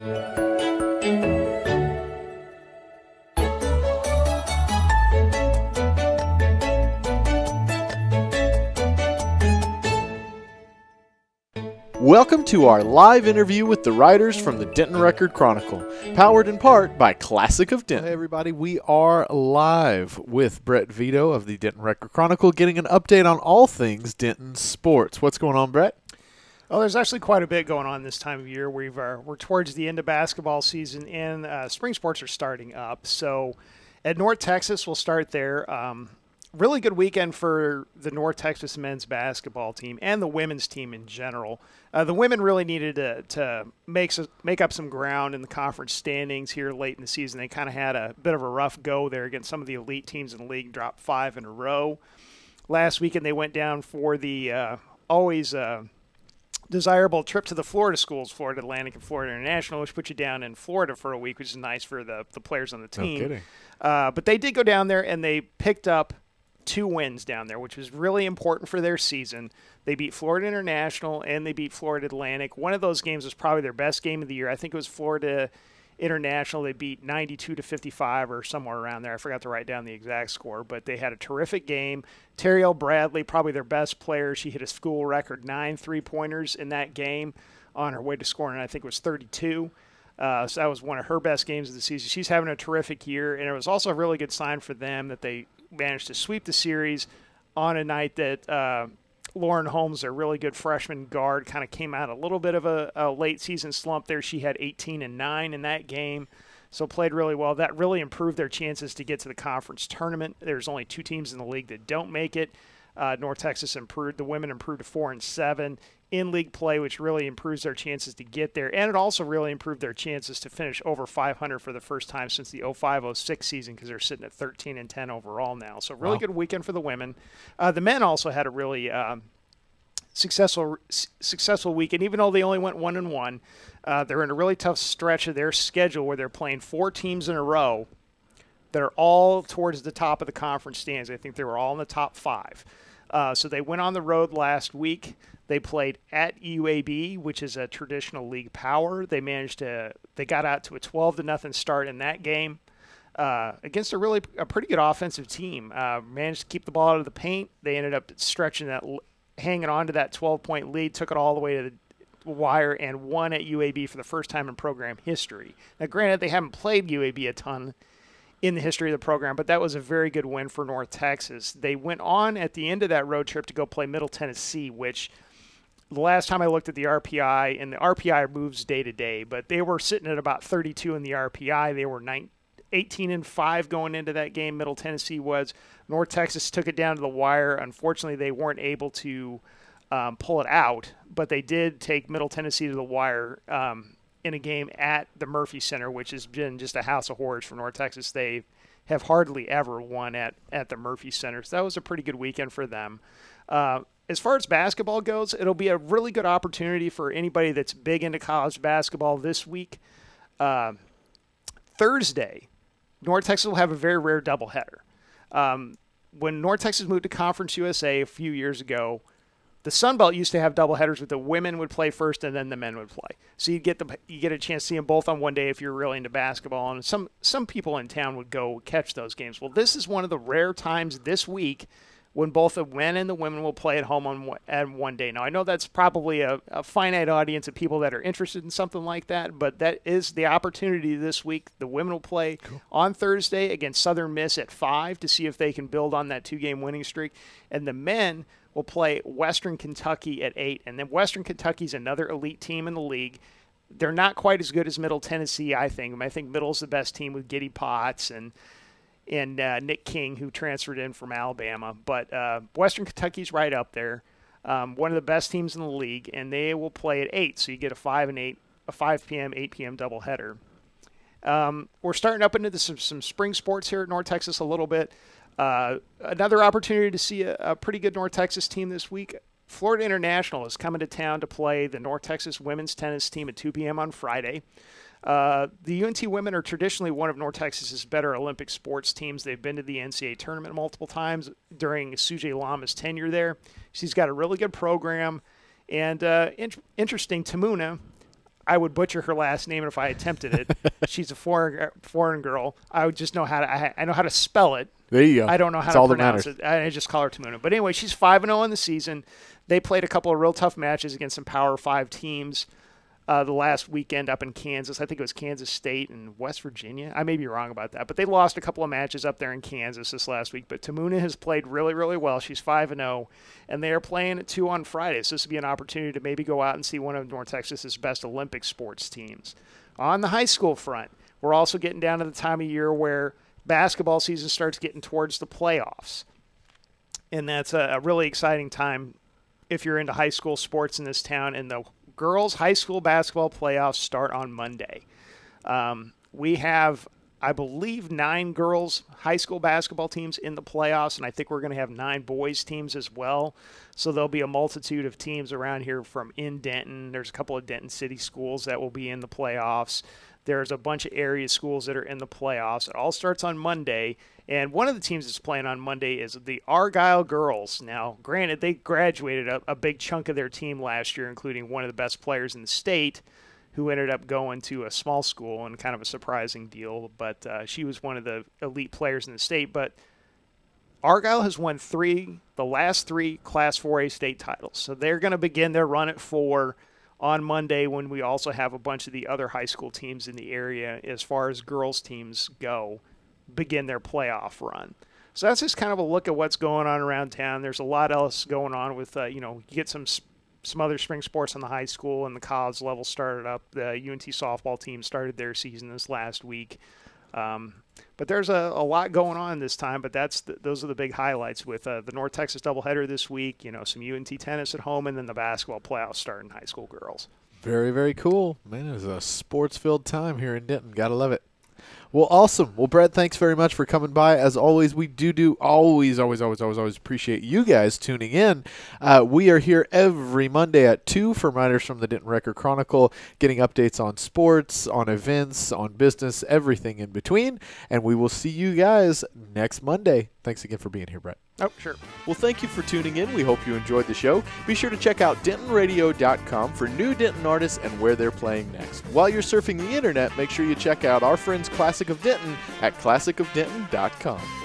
Welcome to our live interview with the writers from the Denton Record-Chronicle, powered in part by Classic of Denton. Hey everybody, we are live with Brett Vito of the Denton Record-Chronicle, getting an update on all things Denton sports. What's going on, Brett? Well, there's actually quite a bit going on this time of year. We're towards the end of basketball season, and spring sports are starting up. So at North Texas, we'll start there. Really good weekend for the North Texas men's basketball team and the women's team in general. The women really needed to make up some ground in the conference standings here late in the season. They kind of had a bit of a rough go there against some of the elite teams in the league, dropped 5 in a row. Last weekend they went down for the always desirable trip to the Florida schools, Florida Atlantic and Florida International, which put you down in Florida for a week, which is nice for the players on the team. No kidding. But they did go down there and they picked up 2 wins down there, which was really important for their season. They beat Florida International and they beat Florida Atlantic. One of those games was probably their best game of the year. I think it was Florida International. They beat 92-55 or somewhere around there. I forgot to write down the exact score, but they had a terrific game. Terriel Bradley, probably their best player. She hit a school record 9 3-pointers in that game on her way to scoring, I think it was 32. So that was one of her best games of the season. She's having a terrific year, and it was also a really good sign for them that they managed to sweep the series on a night that Lauren Holmes, their really good freshman guard, kind of came out a little bit of a late season slump there. She had 18 and 9 in that game, so played really well. That really improved their chances to get to the conference tournament. There's only 2 teams in the league that don't make it. North Texas improved. The women improved to 4 and 7 in league play, which really improves their chances to get there. And it also really improved their chances to finish over 500 for the first time since the 05-06 season, because they're sitting at 13 and 10 overall now. So really good weekend for the women. The men also had a really successful weekend, even though they only went 1-1. They're in a really tough stretch of their schedule where they're playing 4 teams in a row that are all towards the top of the conference standings. I think they were all in the top 5. So they went on the road last week. They played at UAB, which is a traditional league power. They got out to a 12-0 start in that game against a pretty good offensive team. Managed to keep the ball out of the paint. They ended up hanging on to that 12-point lead, took it all the way to the wire, and won at UAB for the first time in program history. Now, granted, they haven't played UAB a ton in the history of the program, but that was a very good win for North Texas. They went on at the end of that road trip to go play Middle Tennessee, which the last time I looked at the RPI, and the RPI moves day to day, but they were sitting at about 32 in the RPI. They were 18 and 5 going into that game. Middle Tennessee was. North Texas took it down to the wire. Unfortunately, they weren't able to pull it out, but they did take Middle Tennessee to the wire in a game at the Murphy Center, which has been just a house of horrors for North Texas. They have hardly ever won at the Murphy Center. So that was a pretty good weekend for them. As far as basketball goes, it'll be a really good opportunity for anybody that's big into college basketball this week. Thursday, North Texas will have a very rare doubleheader. When North Texas moved to Conference USA a few years ago, the Sun Belt used to have doubleheaders where the women would play first and then the men would play. So you get a chance to see them both on one day if you're really into basketball. And some people in town would go catch those games. Well, this is one of the rare times this week when both the men and the women will play at home on one day. Now, I know that's probably a finite audience of people that are interested in something like that, but that is the opportunity this week. The women will play on Thursday against Southern Miss at 5 to see if they can build on that 2-game winning streak. And the men will play Western Kentucky at 8. And then Western Kentucky is another elite team in the league. They're not quite as good as Middle Tennessee, I think. I think Middle's the best team with Giddy Potts and Nick King, who transferred in from Alabama. But Western Kentucky's right up there, one of the best teams in the league, and they will play at 8. So you get a 5 p.m., 8 p.m. doubleheader. We're starting up into some spring sports here at North Texas a little bit. Another opportunity to see a pretty good North Texas team this week. Florida International is coming to town to play the North Texas women's tennis team at 2 p.m. on Friday. The UNT women are traditionally one of North Texas's better Olympic sports teams. They've been to the NCAA tournament multiple times during Sujay Lama's tenure there. She's got a really good program. And interesting, Tamuna, I would butcher her last name if I attempted it. She's a foreign girl. I would just know I know how to spell it. There you go. I don't know how to pronounce it. I just call her Tamuna. But anyway, she's 5-0 in the season. They played a couple of real tough matches against some Power 5 teams the last weekend up in Kansas. I think it was Kansas State and West Virginia. I may be wrong about that. But they lost a couple of matches up there in Kansas this last week. But Tamuna has played really, really well. She's 5-0. And they are playing at 2 on Friday. So this would be an opportunity to maybe go out and see one of North Texas's best Olympic sports teams. On the high school front, we're also getting down to the time of year where basketball season starts getting towards the playoffs. And that's a really exciting time if you're into high school sports in this town. And the girls' high school basketball playoffs start on Monday. We have, I believe, 9 girls' high school basketball teams in the playoffs, and I think we're going to have 9 boys' teams as well. So there'll be a multitude of teams around here from in Denton. There's a couple of Denton City schools that will be in the playoffs. There's a bunch of area schools that are in the playoffs. It all starts on Monday, and one of the teams that's playing on Monday is the Argyle girls. Now, granted, they graduated a big chunk of their team last year, including one of the best players in the state, who ended up going to a small school, and kind of a surprising deal. But she was one of the elite players in the state. But Argyle has won the last 3 Class 4A state titles. So they're going to begin their run at 4 on Monday, when we also have a bunch of the other high school teams in the area, as far as girls teams go, begin their playoff run. So that's just kind of a look at what's going on around town. There's a lot else going on with, you get some other spring sports on the high school and the college level started up. The UNT softball team started their season this last week. But there's a lot going on this time, but those are the big highlights with the North Texas doubleheader this week, some UNT tennis at home, and then the basketball playoffs starting high school girls. Very, very cool. Man, it is a sports-filled time here in Denton. Got to love it. Well, awesome. Well, Brett, thanks very much for coming by. As always, we always appreciate you guys tuning in. We are here every Monday at 2 for writers from the Denton Record-Chronicle, getting updates on sports, on events, on business, everything in between. And we will see you guys next Monday. Thanks again for being here, Brett. Oh, sure. Well, thank you for tuning in. We hope you enjoyed the show. Be sure to check out DentonRadio.com for new Denton artists and where they're playing next. While you're surfing the internet, make sure you check out our friends Classic of Denton at ClassicofDenton.com.